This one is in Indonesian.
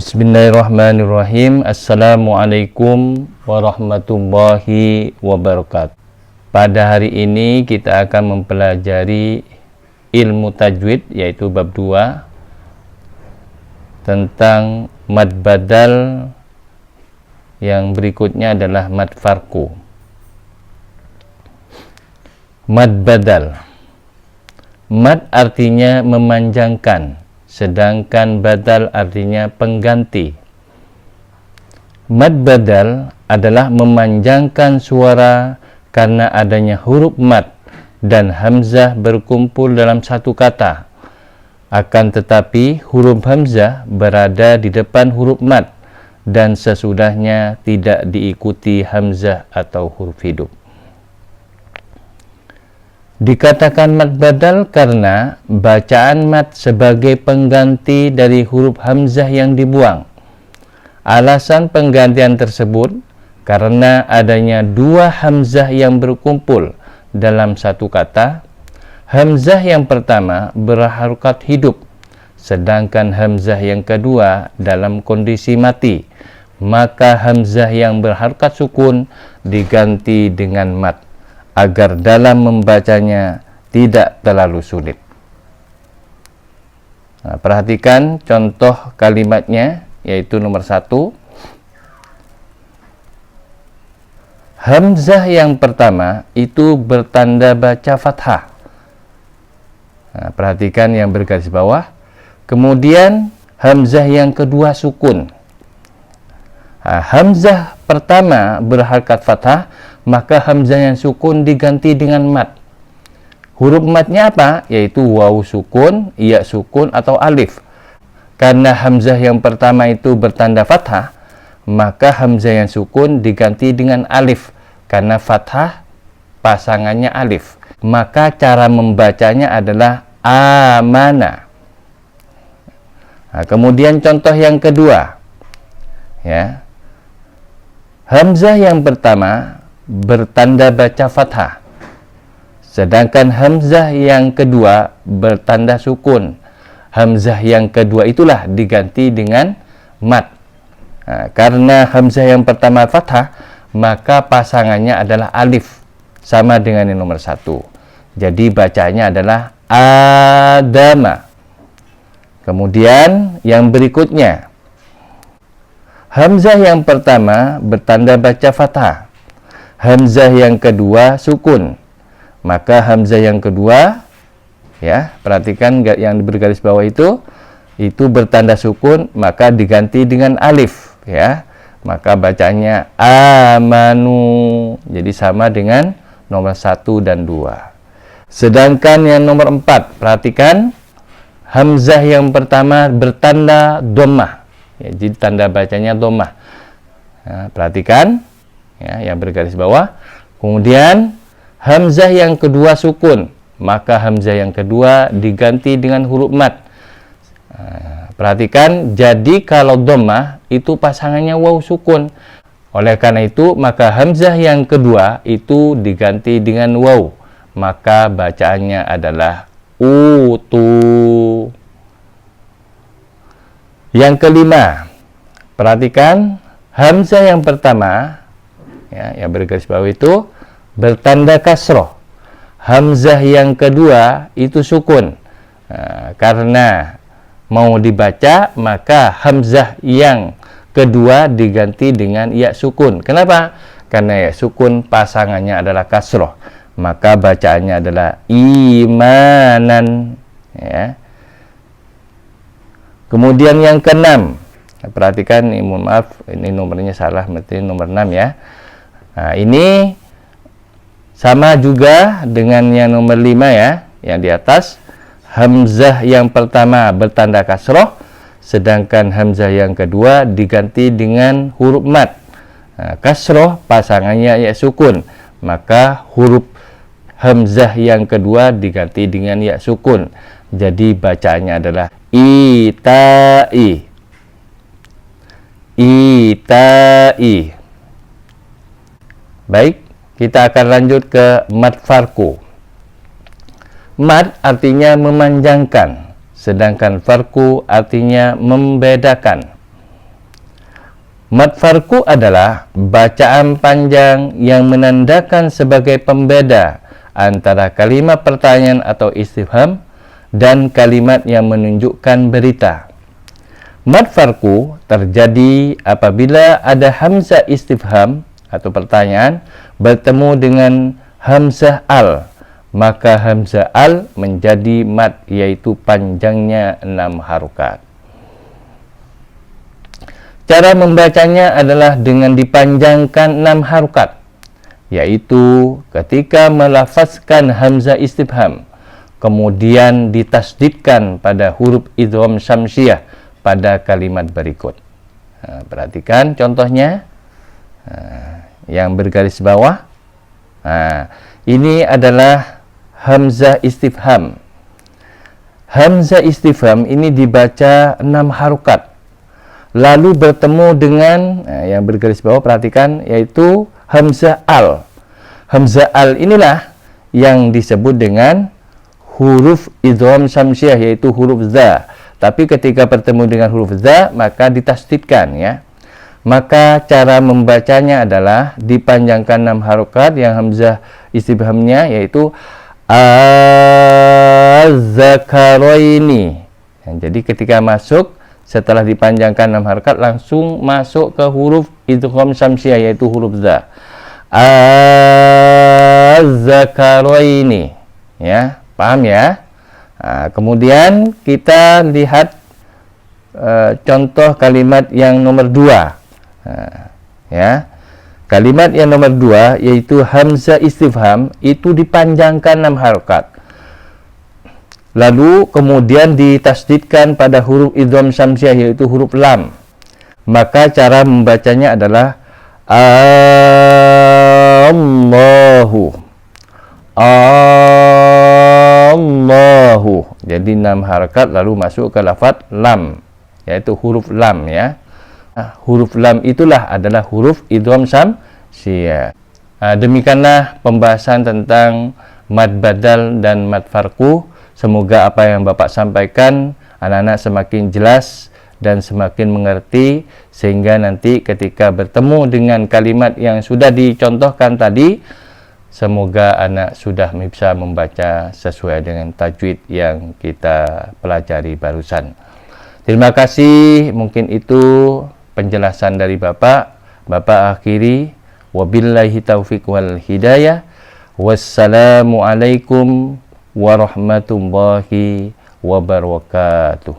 Bismillahirrahmanirrahim. Assalamualaikum warahmatullahi wabarakatuh. Pada hari ini kita akan mempelajari ilmu tajwid, yaitu bab 2 tentang mad badal. Yang berikutnya adalah mad farku. Mad badal. Mad artinya memanjangkan, sedangkan badal artinya pengganti. Mad badal adalah memanjangkan suara karena adanya huruf mad dan hamzah berkumpul dalam satu kata. Akan tetapi huruf hamzah berada di depan huruf mad dan sesudahnya tidak diikuti hamzah atau huruf hidup. Dikatakan mad badal karena bacaan mad sebagai pengganti dari huruf hamzah yang dibuang. Alasan penggantian tersebut karena adanya dua hamzah yang berkumpul dalam satu kata. Hamzah yang pertama berharokat hidup, sedangkan hamzah yang kedua dalam kondisi mati. Maka hamzah yang berharokat sukun diganti dengan mad agar dalam membacanya tidak terlalu sulit. Nah, perhatikan contoh kalimatnya, yaitu nomor 1. Hamzah yang pertama itu bertanda baca fathah. Nah, perhatikan yang bergaris bawah. Kemudian hamzah yang kedua sukun. Nah, hamzah pertama berharokat fathah, maka hamzah yang sukun diganti dengan mad. Huruf madnya apa? Yaitu waw sukun, ya sukun, atau alif. Karena hamzah yang pertama itu bertanda fathah, maka hamzah yang sukun diganti dengan alif. Karena fathah pasangannya alif. Maka cara membacanya adalah amana. Nah, kemudian contoh yang kedua, ya. Hamzah yang pertama bertanda baca fathah, sedangkan hamzah yang kedua bertanda sukun. Hamzah yang kedua itulah diganti dengan mad. Nah, karena hamzah yang pertama fathah, maka pasangannya adalah alif, sama dengan yang nomor 1. Jadi bacanya adalah adama. Kemudian yang berikutnya, hamzah yang pertama bertanda baca fathah, hamzah yang kedua sukun. Maka hamzah yang kedua, ya, perhatikan yang bergaris bawah itu bertanda sukun, maka diganti dengan alif, ya. Maka bacanya amanu. Jadi sama dengan nomor 1 dan 2. Sedangkan yang nomor 4, perhatikan hamzah yang pertama bertanda dhammah. Ya, jadi tanda bacanya dhammah. Nah, perhatikan ya, yang bergaris bawah. Kemudian hamzah yang kedua sukun, maka hamzah yang kedua diganti dengan huruf mad. Nah, perhatikan, jadi kalau dhammah itu pasangannya waw sukun. Oleh karena itu, maka hamzah yang kedua itu diganti dengan waw. Maka bacaannya adalah utu. Yang kelima, perhatikan hamzah yang pertama, ya, yang bergaris bawah itu bertanda kasroh. Hamzah yang kedua itu sukun. Nah, karena mau dibaca, maka hamzah yang kedua diganti dengan ya sukun. Kenapa? Karena ya sukun pasangannya adalah kasroh. Maka bacaannya adalah imanan, ya. Kemudian yang keenam, perhatikan, ini mohon maaf, ini nomornya salah, berarti nomor 6 ya. Nah, ini sama juga dengan yang nomor 5 ya, yang di atas. Hamzah yang pertama bertanda kasroh, sedangkan hamzah yang kedua diganti dengan huruf mad. Nah, kasroh pasangannya ya sukun, maka huruf hamzah yang kedua diganti dengan ya sukun. Jadi bacaannya adalah itai. Itai. Baik, kita akan lanjut ke mad farku. Mad artinya memanjangkan, sedangkan farku artinya membedakan. Mad farku adalah bacaan panjang yang menandakan sebagai pembeda antara kalimat pertanyaan atau istifham dan kalimat yang menunjukkan berita. Mad farku terjadi apabila ada hamzah istifham atau pertanyaan bertemu dengan hamzah al, maka hamzah al menjadi mad, yaitu panjangnya 6 harokat. Cara membacanya adalah dengan dipanjangkan 6 harokat, yaitu ketika melafazkan hamzah istifham, kemudian ditasdidkan pada huruf idgham syamsiyah pada kalimat berikut. Perhatikan contohnya yang bergaris bawah. Ini adalah hamzah istifham. Hamzah istifham ini dibaca 6 harokat, lalu bertemu dengan yang bergaris bawah, perhatikan, yaitu hamzah al. Hamzah al inilah yang disebut dengan huruf idgham syamsiyah, yaitu huruf za. Tapi ketika bertemu dengan huruf za, maka ditasdidkan, ya. Maka cara membacanya adalah dipanjangkan 6 harokat yang hamzah istifhamnya, yaitu az-zakaraini. Jadi ketika masuk, setelah dipanjangkan 6 harokat, langsung masuk ke huruf idgham syamsiyah, yaitu huruf za. Az-zakaraini, ya, paham ya? Kemudian kita lihat contoh kalimat yang nomor 2. Ya, kalimat yang nomor 2 yaitu hamzah istifham itu dipanjangkan 6 harokat, lalu kemudian ditasdidkan pada huruf idgham syamsiyah, yaitu huruf lam. Maka cara membacanya adalah Allahu, Allahu. Jadi 6 harokat lalu masuk ke lafaz lam, yaitu huruf lam, ya. Huruf lam itulah adalah huruf idgham syamsiyah. Demikianlah pembahasan tentang mad badal dan mad farku. Semoga apa yang Bapak sampaikan anak-anak semakin jelas dan semakin mengerti, sehingga nanti ketika bertemu dengan kalimat yang sudah dicontohkan tadi, semoga anak sudah bisa membaca sesuai dengan tajwid yang kita pelajari barusan. Terima kasih, mungkin itu penjelasan dari Bapak. Bapak akhiri, wabillahi taufiq wal hidayah. Wassalamualaikum warahmatullahi wabarakatuh.